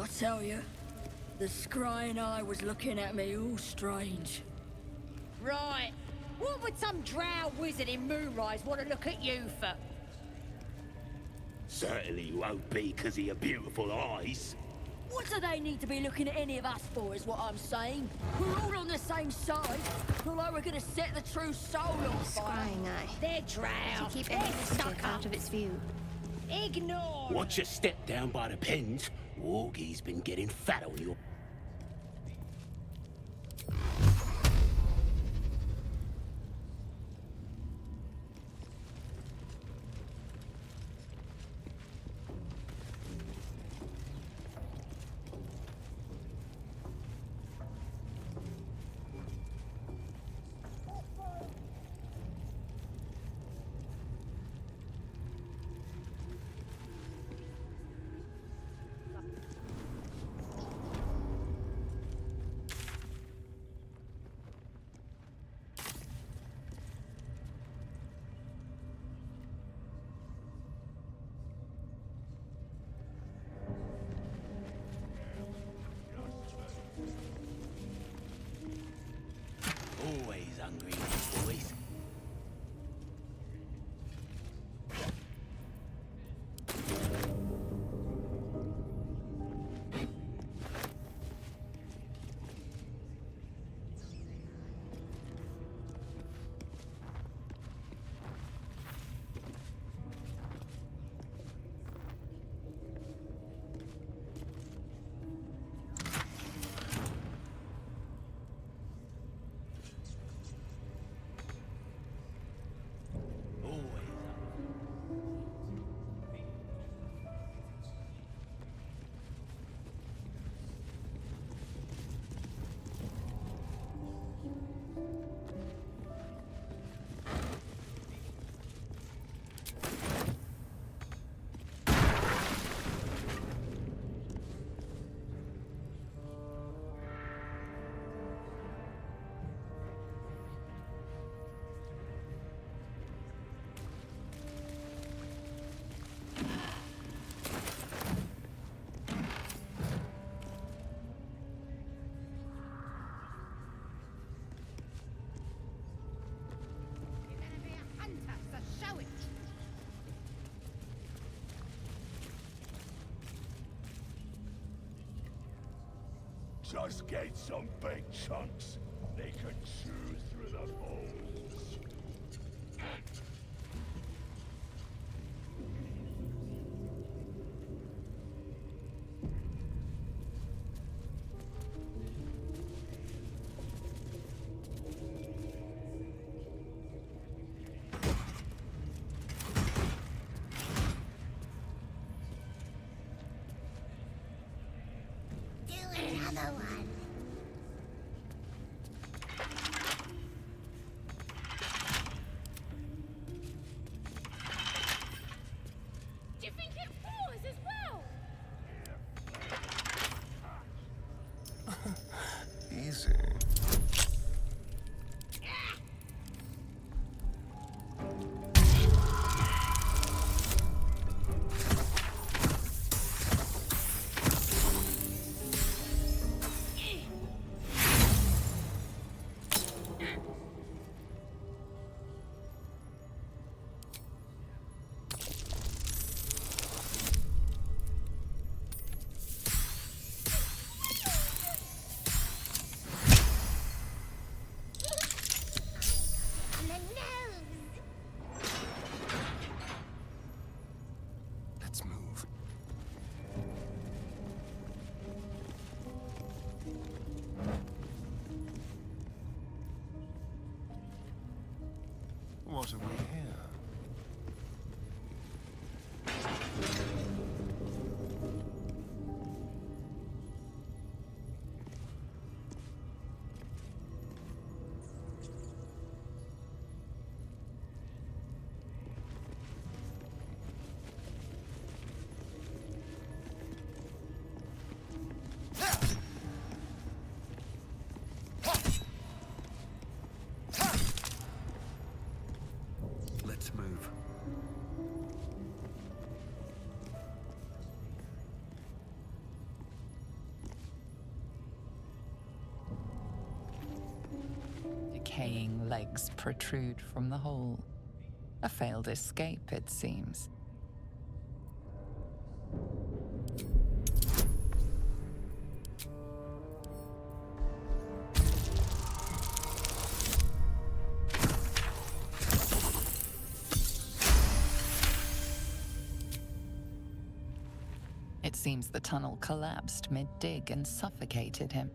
I tell you, the scrying eye was looking at me all strange. Right. What would some drow wizard in Moonrise want to look at you for? Certainly won't be because of your beautiful eyes. What do they need to be looking at any of us for, is what I'm saying? We're all on the same side, although we're gonna set the true soul on fire. Scrying eye. They're drow. To keep They're any mischief stuck out up. of its view. Ignore. Watch your step down by the pens. Wargie's been getting fat on you. Always hungry, these boys. Just get some big chunks. They can chew through the bones. Another one. Do you think it pours as well? Easy. Let's move. What are we here? Let's decaying legs protrude from the hole. A failed escape, it seems. It seems the tunnel collapsed mid-dig and suffocated him.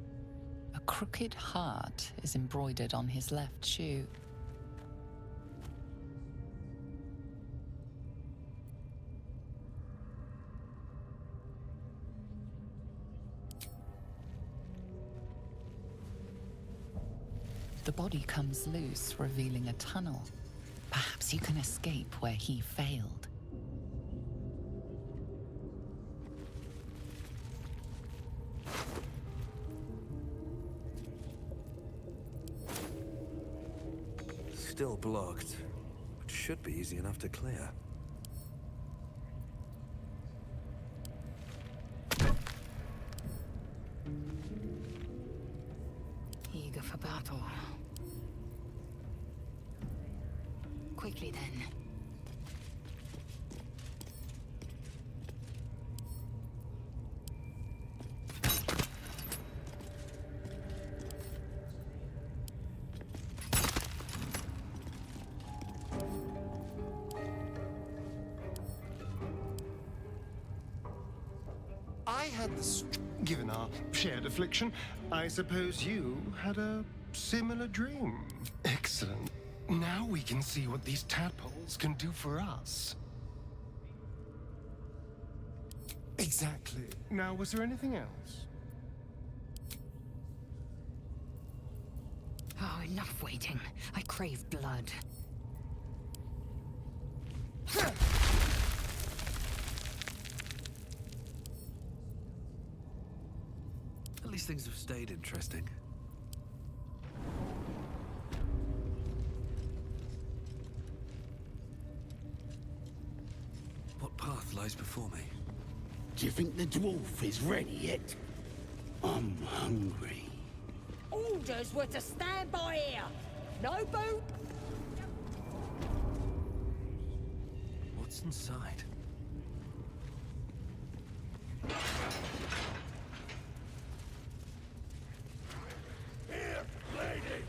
A crooked heart is embroidered on his left shoe. The body comes loose, revealing a tunnel. Perhaps you can escape where he failed. Still blocked, but should be easy enough to clear. Eager for battle. Quickly then. I had the given our shared affliction, I suppose you had a similar dream. Excellent. Now we can see what these tadpoles can do for us. Exactly. Now, was there anything else? Oh, enough waiting. I crave blood. At least things have stayed interesting. What path lies before me? Do you think the dwarf is ready yet? I'm hungry. Orders were to stand by here. No boot. What's inside? Here, lady!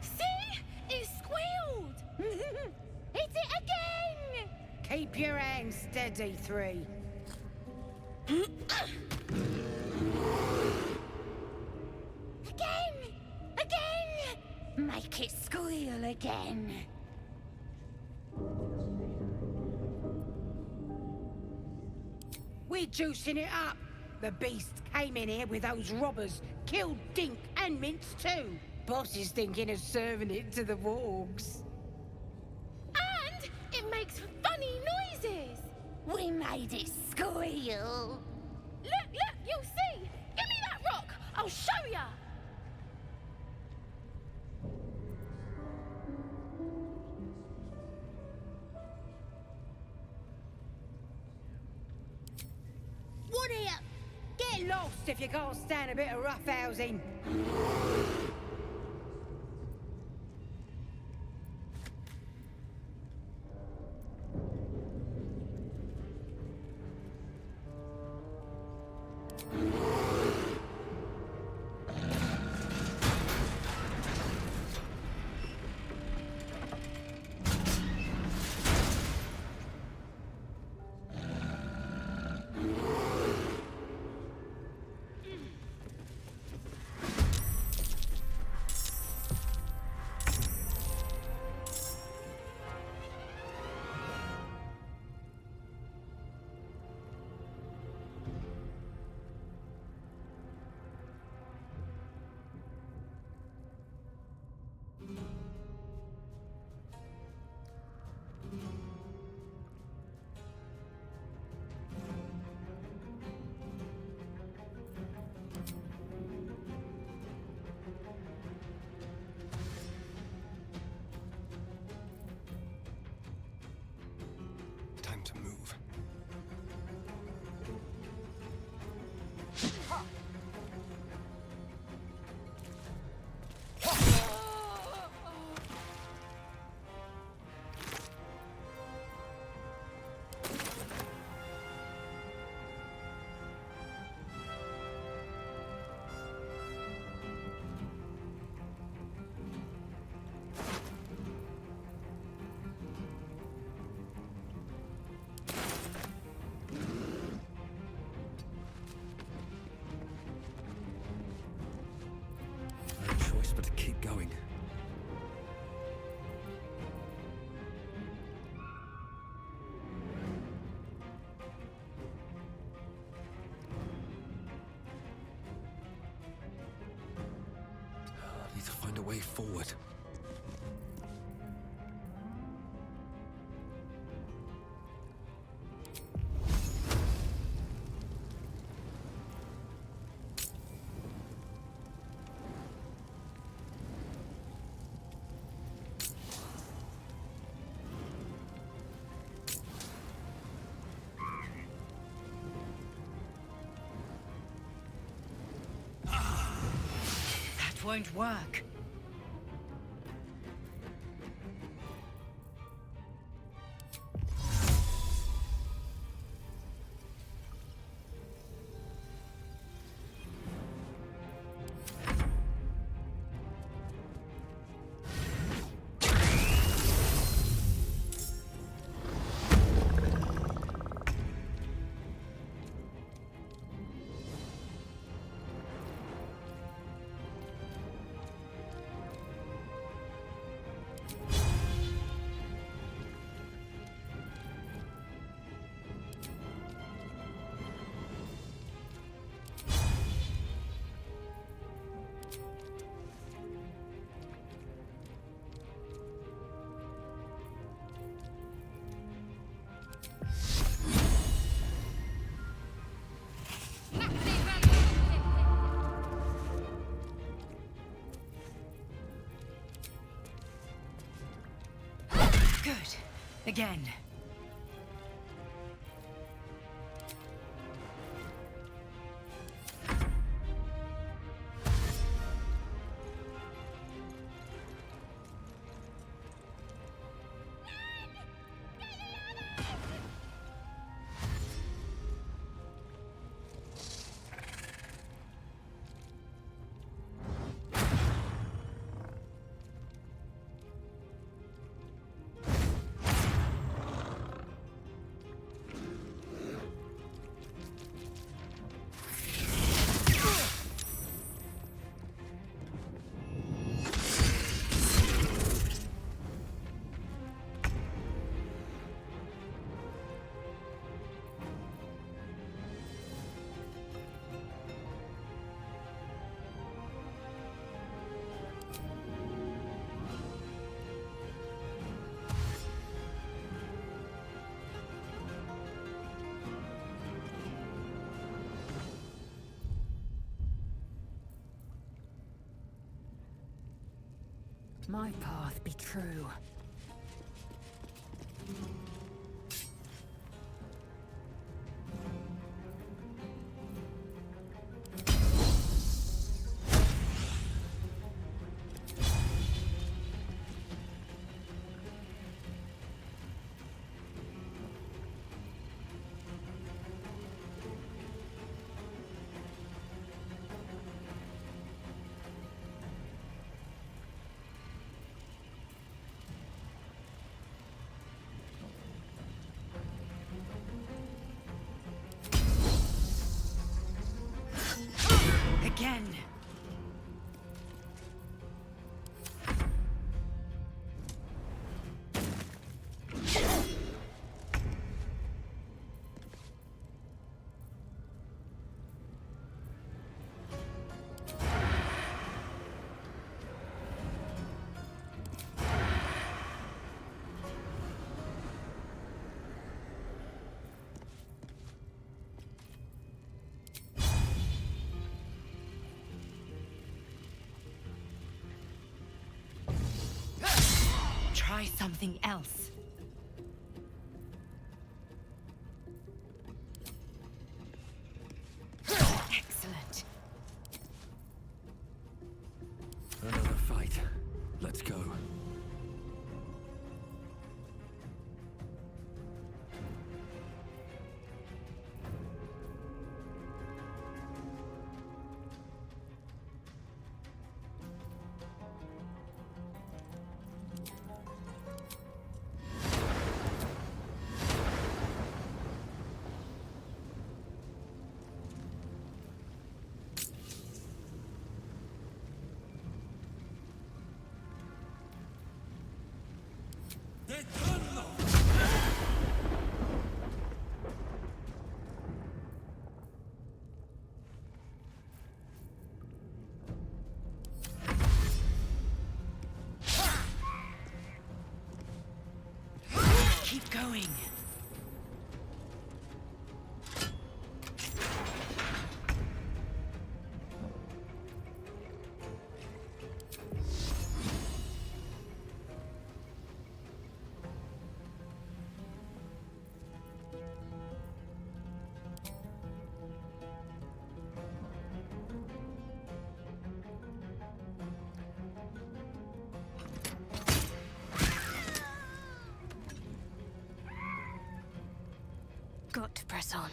See? It squealed! Hit it again! Keep your hands steady, Thru. Again! Again! Make it squeal again. We're juicing it up. The beast came in here with those robbers, killed Dink and Mince too. Boss is thinking of serving it to the wargs. And it makes funny noises! We made it squeal. Look, you'll see! Give me that rock! I'll show ya! What here? Get lost if you can't stand a bit of roughhousing. to find a way forward. That won't work. Good. Again. My path be true. Again. Try something else. Excellent. Another fight. Let's go. going. Got to press on.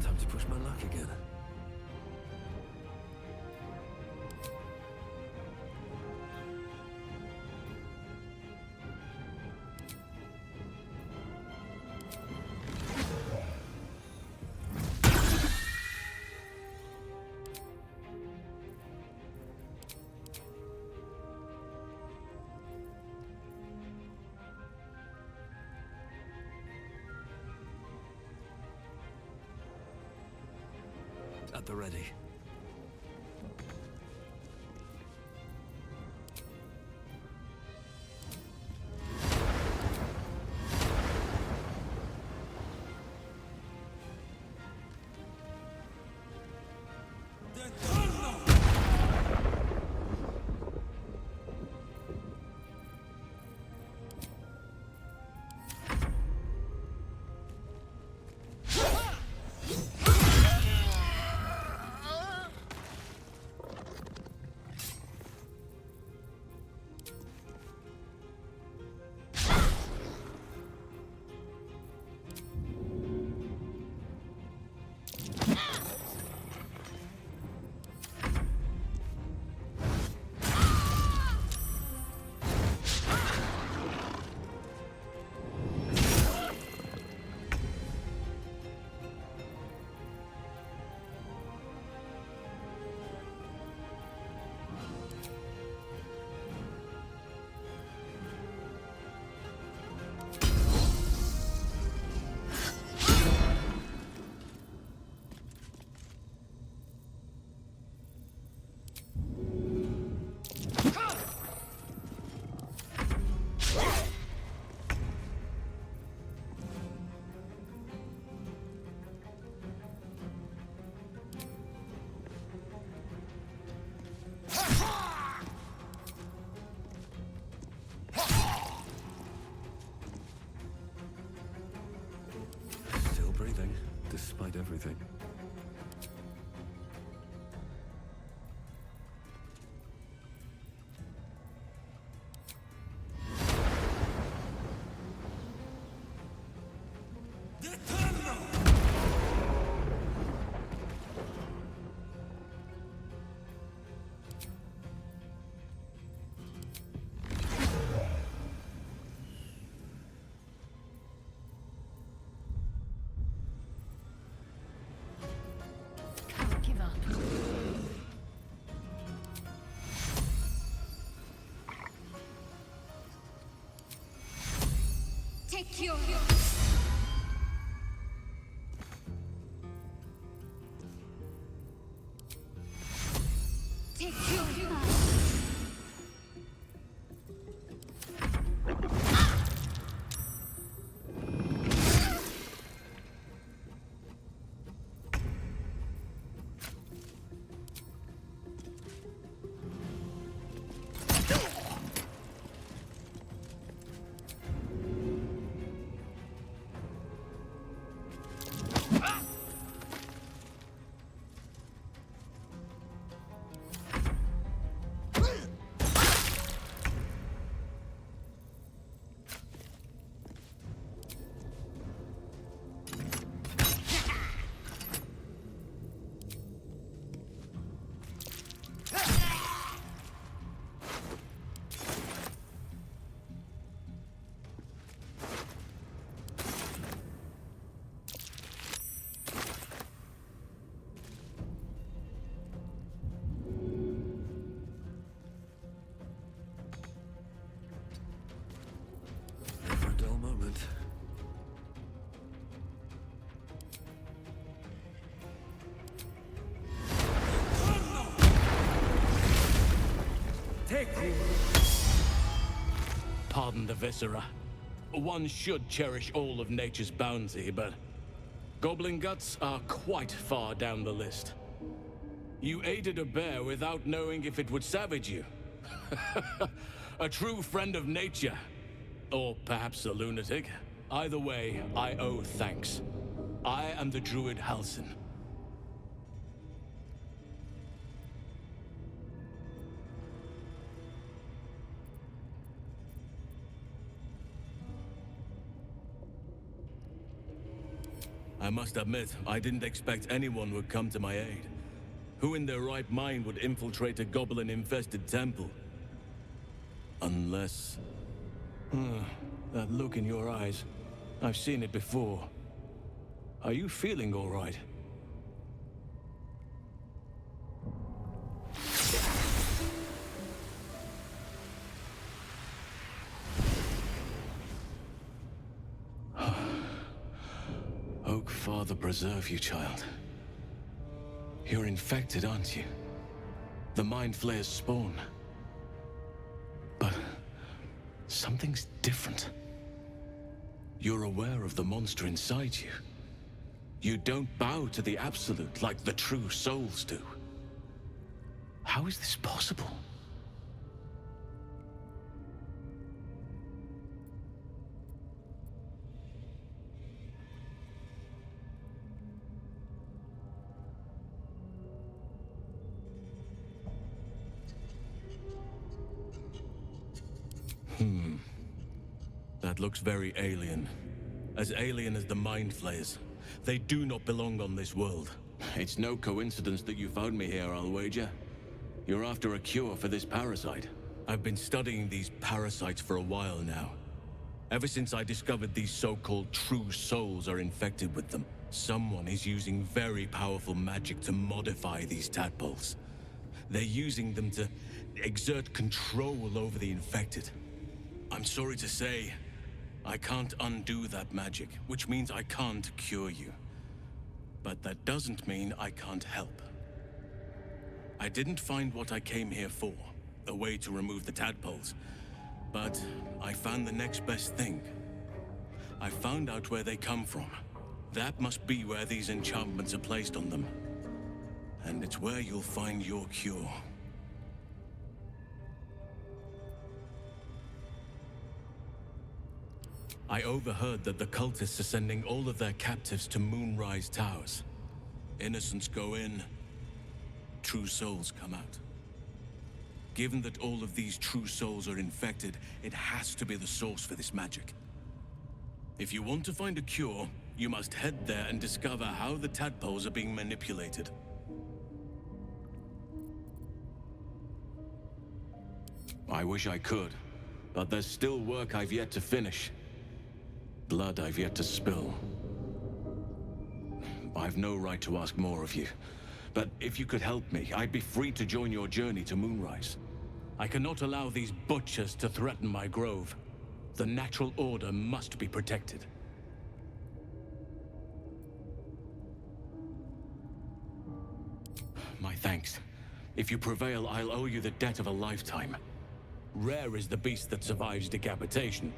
Time to push my luck again. At the ready. Take your... Take your... Never a dull moment. Pardon the viscera. One should cherish all of nature's bounty, but goblin guts are quite far down the list. You aided a bear without knowing if it would savage you. A true friend of nature. Or perhaps a lunatic. Either way, I owe thanks. I am the druid Halsin. I must admit, I didn't expect anyone would come to my aid. Who in their right mind would infiltrate a goblin-infested temple? Unless... that look in your eyes. I've seen it before. Are you feeling all right? Oak Father preserve you, child. You're infected, aren't you? The Mind Flayer's spawn. But something's different. You're aware of the monster inside you. You don't bow to the Absolute like the true souls do. How is this possible? That looks very alien. As alien as the Mind Flayers. They do not belong on this world. It's no coincidence that you found me here, I'll wager. You're after a cure for this parasite. I've been studying these parasites for a while now. Ever since I discovered these so-called true souls are infected with them. Someone is using very powerful magic to modify these tadpoles. They're using them to exert control over the infected. I'm sorry to say, I can't undo that magic, which means I can't cure you. But that doesn't mean I can't help. I didn't find what I came here for, a way to remove the tadpoles. But I found the next best thing. I found out where they come from. That must be where these enchantments are placed on them. And it's where you'll find your cure. I overheard that the cultists are sending all of their captives to Moonrise Towers. Innocents go in, true souls come out. Given that all of these true souls are infected, it has to be the source for this magic. If you want to find a cure, you must head there and discover how the tadpoles are being manipulated. I wish I could, but there's still work I've yet to finish. Blood I've yet to spill. I've no right to ask more of you, but if you could help me, I'd be free to join your journey to Moonrise. I cannot allow these butchers to threaten my grove. The natural order must be protected. My thanks. If you prevail, I'll owe you the debt of a lifetime. Rare is the beast that survives decapitation.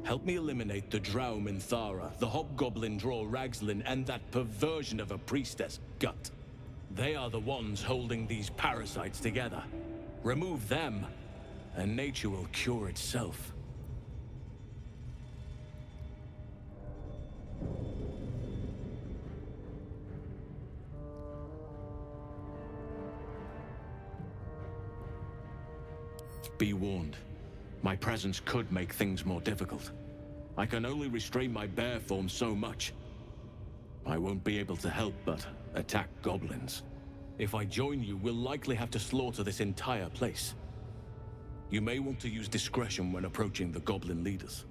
Help me eliminate the Drow Minthara, the hobgoblin Draw Ragslin, and that perversion of a priestess, Gut. They are the ones holding these parasites together. Remove them, and nature will cure itself. Be warned. My presence could make things more difficult. I can only restrain my bear form so much. I won't be able to help but attack goblins. If I join you, we'll likely have to slaughter this entire place. You may want to use discretion when approaching the goblin leaders.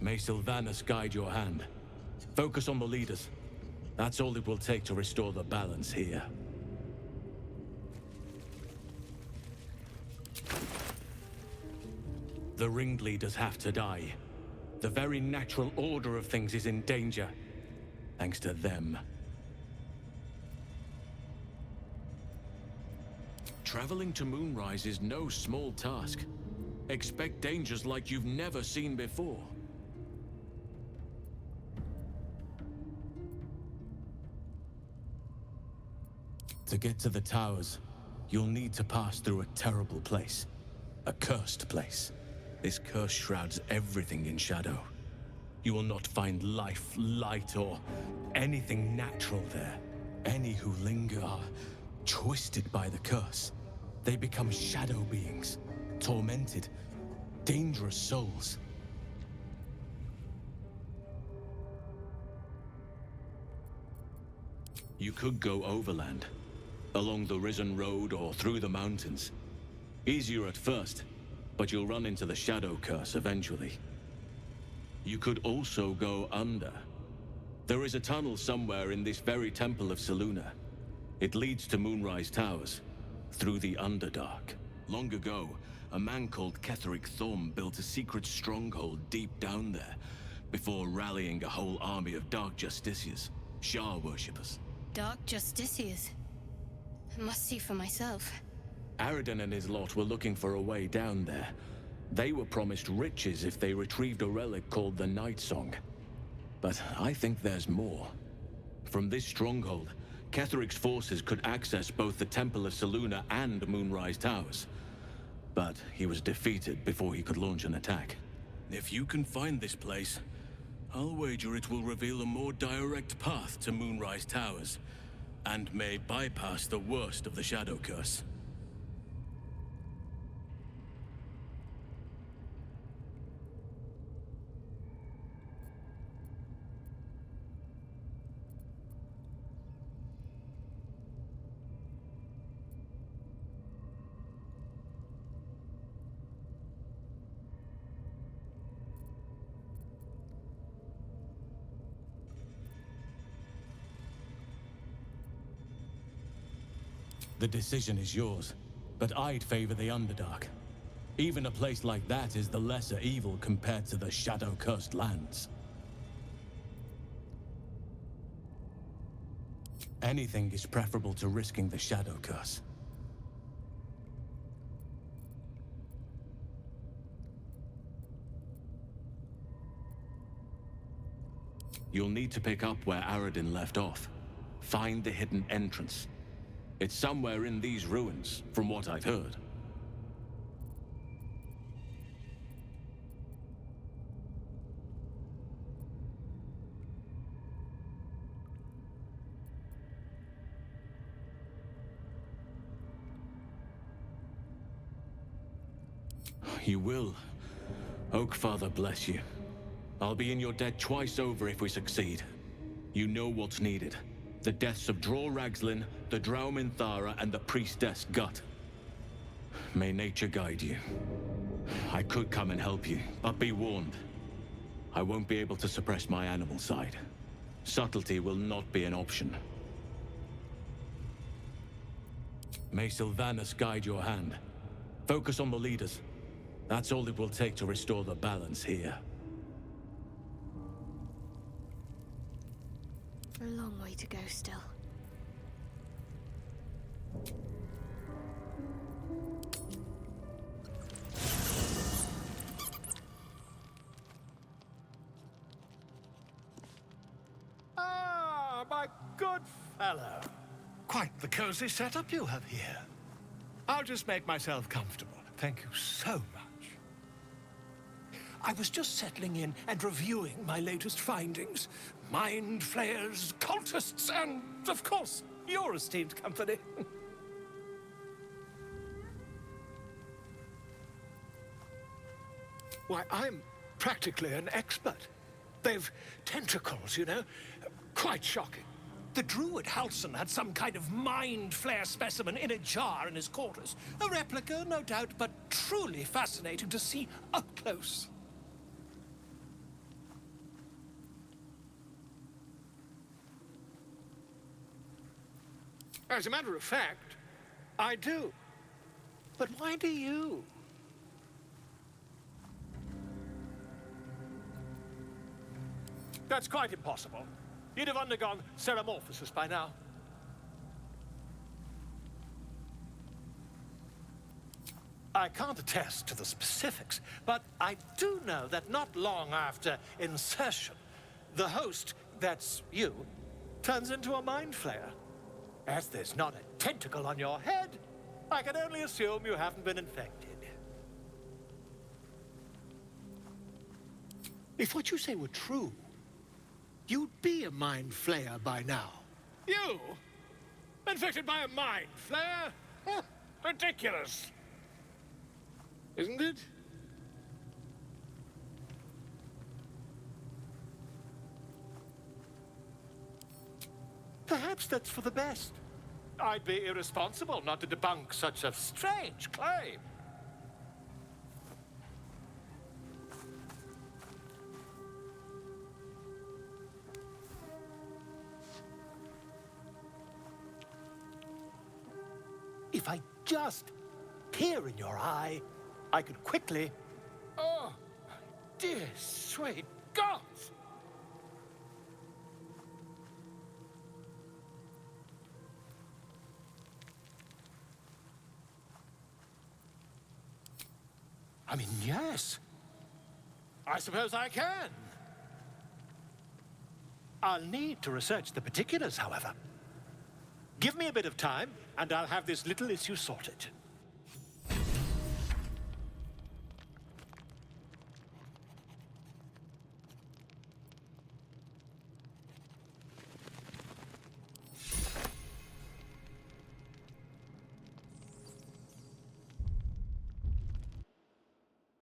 May Sylvanus guide your hand. Focus on the leaders. That's all it will take to restore the balance here. The ringleaders have to die. The very natural order of things is in danger, thanks to them. Traveling to Moonrise is no small task. Expect dangers like you've never seen before. To get to the towers, you'll need to pass through a terrible place. A cursed place. This curse shrouds everything in shadow. You will not find life, light, or anything natural there. Any who linger are twisted by the curse. They become shadow beings, tormented, dangerous souls. You could go overland, along the Risen Road or through the mountains. Easier at first, but you'll run into the shadow curse eventually. You could also go under. There is a tunnel somewhere in this very temple of Selûne. It leads to Moonrise Towers, through the Underdark. Long ago, a man called Ketheric Thorm built a secret stronghold deep down there, before rallying a whole army of Dark Justiciars, Shah worshippers. Dark Justiciars? I must see for myself. Aradin and his lot were looking for a way down there. They were promised riches if they retrieved a relic called the Night Song. But I think there's more. From this stronghold, Ketheric's forces could access both the Temple of Selûne and Moonrise Towers. But he was defeated before he could launch an attack. If you can find this place, I'll wager it will reveal a more direct path to Moonrise Towers, and may bypass the worst of the Shadow Curse. The decision is yours, but I'd favor the Underdark. Even a place like that is the lesser evil compared to the shadow-cursed lands. Anything is preferable to risking the shadow curse. You'll need to pick up where Aradin left off. Find the hidden entrance. It's somewhere in these ruins, from what I've heard. You will. Oakfather bless you. I'll be in your debt twice over if we succeed. You know what's needed. The deaths of Draw Ragslin, the Drow Minthara, and the priestess Gut. May nature guide you. I could come and help you, but be warned. I won't be able to suppress my animal side. Subtlety will not be an option. May Sylvanus guide your hand. Focus on the leaders. That's all it will take to restore the balance here. A long way to go still. Ah, my good fellow. Quite the cozy setup you have here. I'll just make myself comfortable. Thank you so much. I was just settling in and reviewing my latest findings. Mind flayers, cultists, and, of course, your esteemed company. Why, I'm practically an expert. They've tentacles, you know. Quite shocking. The druid Halsin had some kind of mind flare specimen in a jar in his quarters. A replica, no doubt, but truly fascinating to see up close. As a matter of fact, I do. But why do you? That's quite impossible. You'd have undergone ceramorphosis by now. I can't attest to the specifics, but I do know that not long after insertion, the host, that's you, turns into a mind flayer. As there's not a tentacle on your head, I can only assume you haven't been infected. If what you say were true, you'd be a mind flayer by now. You? Infected by a mind flayer? Huh, ridiculous. Isn't it? Perhaps that's for the best. I'd be irresponsible not to debunk such a strange claim. If I just peer in your eye, I could quickly... Oh, my dear, sweet gods! I mean, yes. I suppose I can. I'll need to research the particulars, however. Give me a bit of time, and I'll have this little issue sorted.